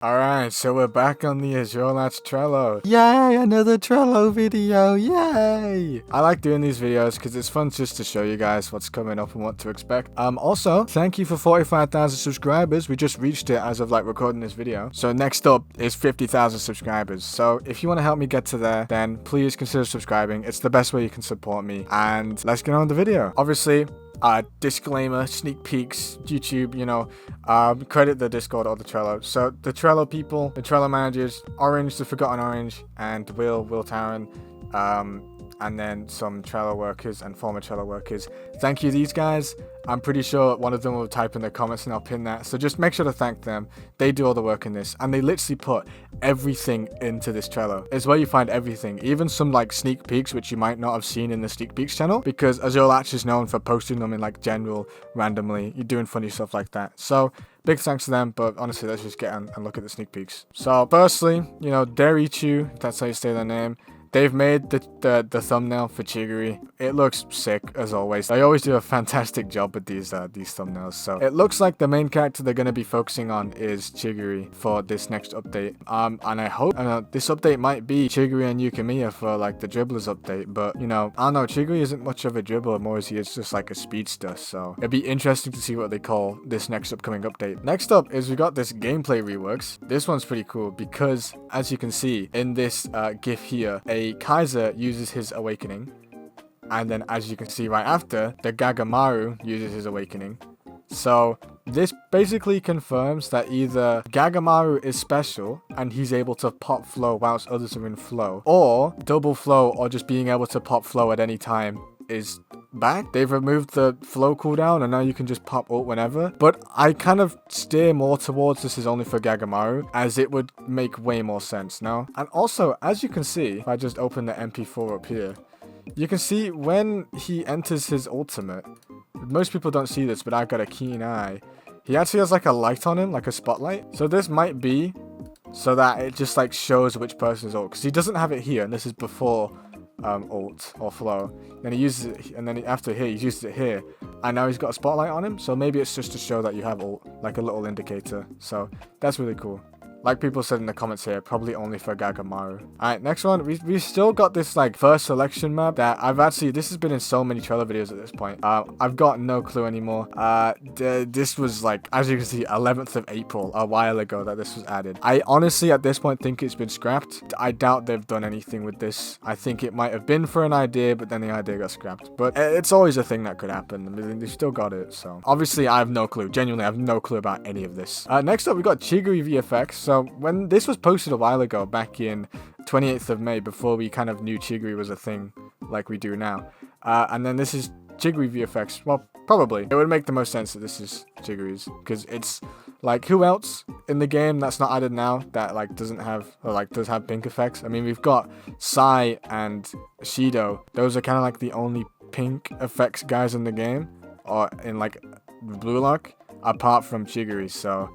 Alright, so we're back on the Azure Latch Trello. Yay, another Trello video, yay! I like doing these videos because it's fun just to show you guys what's coming up and what to expect. Also, thank you for 45,000 subscribers. We just reached it as of like recording this video. So next up is 50,000 subscribers. So if you want to help me get to there, then please consider subscribing. It's the best way you can support me. And let's get on with the video. Obviously, disclaimer, sneak peeks, YouTube, credit the Discord or the Trello. So the Trello people, the Trello managers, Orange, the Forgotten Orange, and Will Taryn, and then some Trello workers and former Trello workers. Thank you, these guys. I'm pretty sure one of them will type in the comments and I'll pin that. So just make sure to thank them. They do all the work in this, and they literally put everything into this Trello. It's where you find everything, even some like sneak peeks which you might not have seen in the sneak peeks channel, because Azure Latch is known for posting them in like general randomly. You're doing funny stuff like that. So big thanks to them. But honestly, let's just get on and look at the sneak peeks. So firstly, Derichu, if that's how you say their name. They've made the thumbnail for Chigiri. It looks sick as always. They always do a fantastic job with these thumbnails. So it looks like the main character they're going to be focusing on is Chigiri for this next update. And I hope this update might be Chigiri and Yukimiya for like the dribblers update. But I don't know. Chigiri isn't much of a dribbler, more as he is just like a speedster. So it'd be interesting to see what they call this next upcoming update. Next up is we got this gameplay reworks. This one's pretty cool because as you can see in this GIF here, a Kaiser uses his awakening, and then as you can see right after, the Gagamaru uses his awakening. So this basically confirms that either Gagamaru is special and he's able to pop flow whilst others are in flow, or double flow or just being able to pop flow at any time is back. They've removed the flow cooldown and now you can just pop ult whenever, but I kind of steer more towards this is only for Gagamaru, as it would make way more sense now. And also, as you can see, if I just open the MP4 up here, you can see when he enters his ultimate, most people don't see this, but I got a keen eye, he actually has like a light on him, like a spotlight. So this might be so that it just like shows which person's ult, because he doesn't have it here, and this is before ult or flow. Then he uses it, and then after here he uses it here, and now he's got a spotlight on him. So maybe it's just to show that you have ult, like a little indicator. So that's really cool. Like people said in the comments here, probably only for Gagamaru. Alright, next one. We've still got this like first selection map that this has been in so many Trello videos at this point. I've got no clue anymore. This was like, as you can see, 11th of April, a while ago that this was added. I honestly at this point think it's been scrapped. I doubt they've done anything with this. I think it might have been for an idea, but then the idea got scrapped. But it's always a thing that could happen. I mean, they've still got it. So obviously I have no clue. Genuinely, I have no clue about any of this. Next up, we got Chigiri VFX. So when this was posted a while ago, back in 28th of May, before we kind of knew Chigiri was a thing like we do now. And then this is Chigiri VFX. Well, probably. It would make the most sense that this is Chigiri's, because it's like, who else in the game that's not added now that like doesn't have, or like does have pink effects? I mean, we've got Sai and Shido. Those are kind of like the only pink effects guys in the game, or in like Blue Lock, apart from Chigiri. So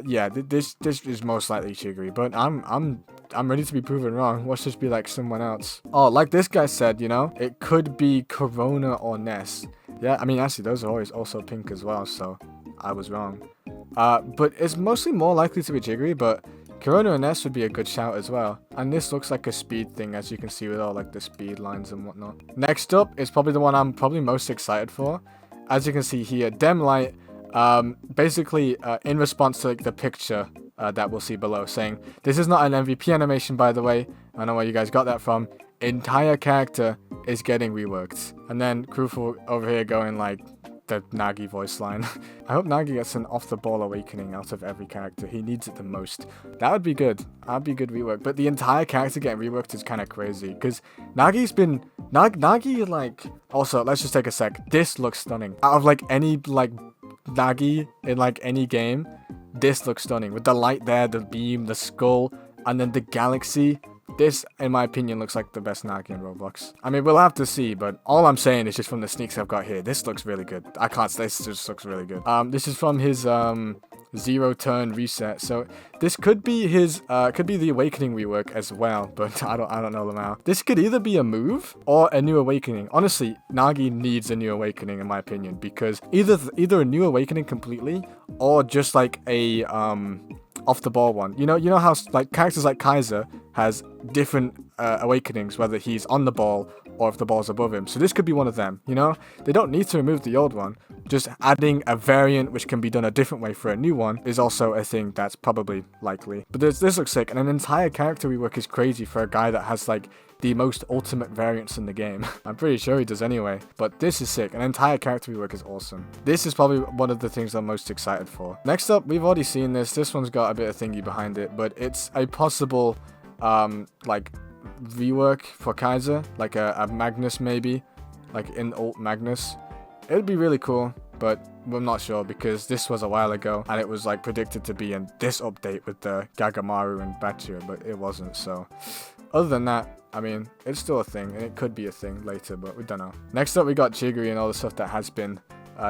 yeah, this is most likely Chigiri, but I'm ready to be proven wrong. Let's just be like someone else. Oh, like this guy said, it could be Corona or Ness. Yeah, I mean, actually those are always also pink as well, so I was wrong. But it's mostly more likely to be Chigiri, but Corona and Ness would be a good shout as well. And this looks like a speed thing, as you can see with all like the speed lines and whatnot. Next up is probably the one I'm probably most excited for. As you can see here, Demlight, basically in response to like the picture that we'll see below, saying, this is not an MVP animation, by the way. I don't know where you guys got that from. Entire character is getting reworked. And then Krufel over here going like the Nagi voice line. I hope Nagi gets an off-the-ball awakening out of every character. He needs it the most. That would be good. That'd be good rework. But the entire character getting reworked is kind of crazy, because Nagi's been... Nagi, like... Also, let's just take a sec. This looks stunning. Out of like any like Nagi in like any game, this looks stunning. With the light there, the beam, the skull, and then the galaxy. This, in my opinion, looks like the best Nagi in Roblox. I mean, we'll have to see, but all I'm saying is just from the sneaks I've got here, this looks really good. I can't say, this just looks really good. This is from his zero turn reset, so this could be his could be the awakening rework as well, but I don't know them out. This could either be a move or a new awakening. Honestly, Nagi needs a new awakening in my opinion, because either a new awakening completely, or just like a off the ball one. You know how like characters like Kaiser has different awakenings, whether he's on the ball or if the ball's above him. So this could be one of them, you know? They don't need to remove the old one. Just adding a variant which can be done a different way for a new one is also a thing that's probably likely. But this looks sick, and an entire character rework is crazy for a guy that has like the most ultimate variants in the game. I'm pretty sure he does anyway, but this is sick. An entire character rework is awesome. This is probably one of the things I'm most excited for. Next up, we've already seen this. This one's got a bit of thingy behind it, but it's a possible like rework for Kaiser, like a Magnus maybe, like in alt Magnus. It would be really cool, but I'm not sure because this was a while ago and it was like predicted to be in this update with the Gagamaru and Bachir, but it wasn't. So other than that, I mean, it's still a thing and it could be a thing later, but we don't know. Next up, we got Chigiri and all the stuff that has been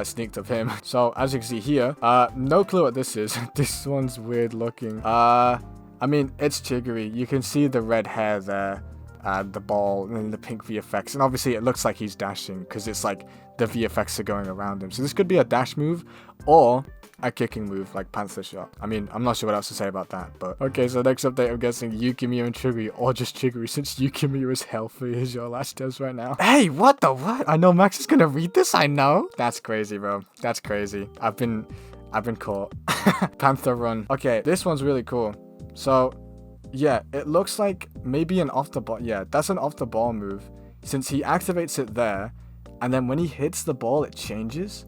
sneaked of him. So as you can see here, no clue what this is. This one's weird looking. I mean, it's Chigiri. You can see the red hair there, the ball, and then the pink VFX. And obviously it looks like he's dashing because it's like the VFX are going around him. So this could be a dash move or a kicking move like Panther Shot. I mean, I'm not sure what else to say about that, but okay, so next update, I'm guessing Yukimiya and Chigiri, or just Chigiri, since Yukimiya is hell for Azure Latch devs right now. Hey, what the what? I know Max is gonna read this, I know. That's crazy, bro. That's crazy. I've been caught. Panther Run. Okay, this one's really cool. So, yeah, it looks like maybe an off the ball. Yeah, that's an off the ball move, since he activates it there, and then when he hits the ball, it changes.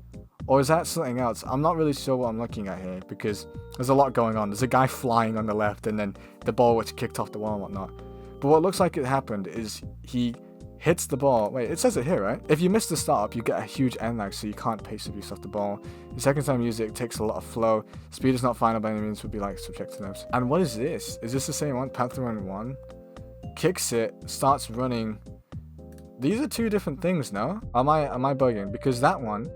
Or is that something else? I'm not really sure what I'm looking at here because there's a lot going on. There's a guy flying on the left and then the ball which kicked off the wall and whatnot. But what looks like it happened is he hits the ball. Wait, it says it here, right? If you miss the startup, you get a huge end lag, so you can't pace abuse off the ball. The second time you use it takes a lot of flow. Speed is not final by any means, would be like subject to nerves. And what is this? Is this the same one? Panther Run 1? Kicks it, starts running. These are two different things, no? Am I bugging? Because that one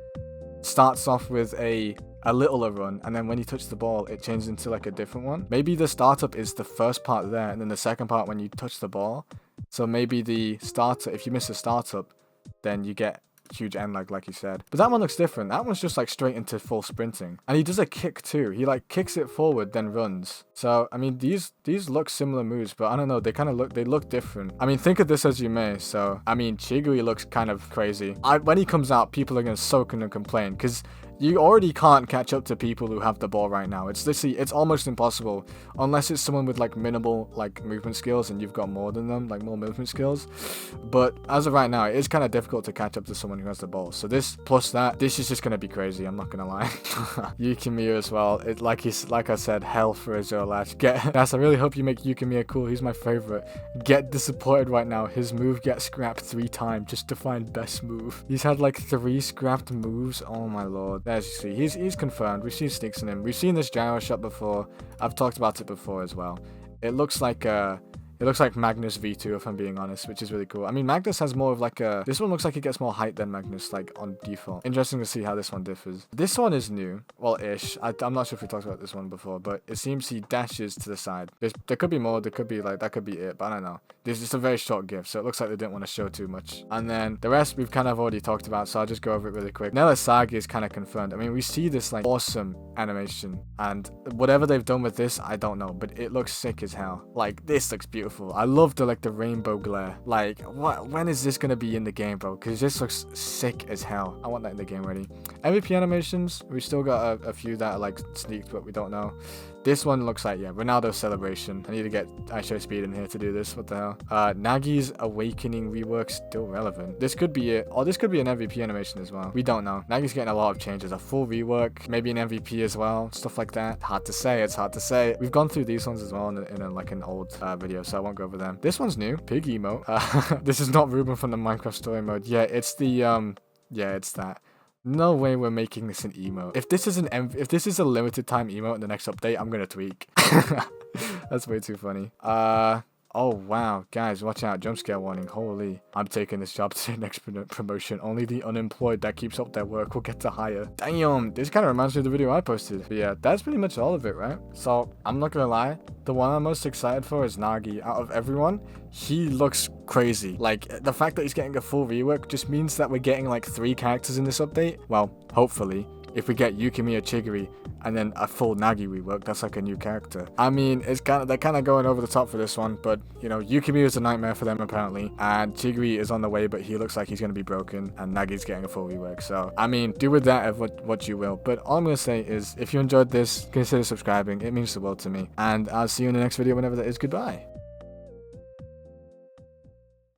starts off with a littler run, and then when you touch the ball it changes into like a different one. Maybe the startup is the first part there and then the second part when you touch the ball. So maybe the starter, if you miss a startup, then you get huge end lag like you said. But that one looks different. That one's just like straight into full sprinting, and he does a kick too. He like kicks it forward then runs. So I mean, these look similar moves, but I don't know, they kind of look different. I mean, think of this as you may. So I mean, Chigiri looks kind of crazy. When he comes out, people are gonna soak in and complain because you already can't catch up to people who have the ball right now. It's literally, it's almost impossible unless it's someone with like minimal like movement skills and you've got more than them, like more movement skills. But as of right now, it is kind of difficult to catch up to someone who has the ball. So this plus that, this is just gonna be crazy. I'm not gonna lie. Yukimiya as well. It like I said, hell for Azure Latch. Yes, I really hope you make Yukimiya cool. He's my favorite. Get disappointed right now. His move gets scrapped 3 times just to find best move. He's had like 3 scrapped moves. Oh my lord. As you see, he's confirmed. We've seen sneaks in him. We've seen this gyro shot before. I've talked about it before as well. It looks like Magnus V2 if I'm being honest, which is really cool. I mean, Magnus has more of like a... This one looks like it gets more height than Magnus, like on default. Interesting to see how this one differs. This one is new. Well, ish. I'm not sure if we talked about this one before, but it seems he dashes to the side. There could be more. There could be like... That could be it, but I don't know. This is just a very short GIF, so it looks like they didn't want to show too much. And then the rest we've kind of already talked about, so I'll just go over it really quick. Nelasagi is kind of confirmed. I mean, we see this like awesome animation, and whatever they've done with this, I don't know, but it looks sick as hell. Like, this looks beautiful. I love the rainbow glare. Like, when is this gonna be in the game, bro? Because this looks sick as hell. I want that in the game already. MVP animations, we still got a few that are like sneaked, but we don't know. This one looks like, yeah, Ronaldo's celebration. I need to get ISO speed in here to do this. What the hell? Nagi's awakening rework still relevant. This could be it, or this could be an MVP animation as well. We don't know. Nagi's getting a lot of changes. A full rework, maybe an MVP as well, stuff like that. Hard to say. It's hard to say. We've gone through these ones as well in like an old video, so I won't go over them. This one's new. Pig emote. This is not Ruben from the Minecraft story mode. Yeah, it's the yeah, it's that. No way we're making this an emote. If this is a limited time emote in the next update, I'm gonna tweak. That's way too funny. Oh wow, guys, watch out, jump scare warning. Holy, I'm taking this job to the next promotion. Only the unemployed that keeps up their work will get to hire. Damn, this kind of reminds me of the video I posted. But yeah, that's pretty much all of it, right? So I'm not gonna lie, the one I'm most excited for is Nagi. Out of everyone, he looks crazy. Like, the fact that he's getting a full rework just means that we're getting like 3 characters in this update. Well, hopefully. if we get Yukimi or Chigiri and then a full Nagi rework. That's like a new character. I mean, they're kind of going over the top for this one, but you know, Yukimi is a nightmare for them apparently, and Chigiri is on the way, but he looks like he's going to be broken, and Nagi's getting a full rework. So I mean, do with that what you will, but all I'm going to say is if you enjoyed this, consider subscribing. It means the world to me, and I'll see you in the next video whenever that is. Goodbye.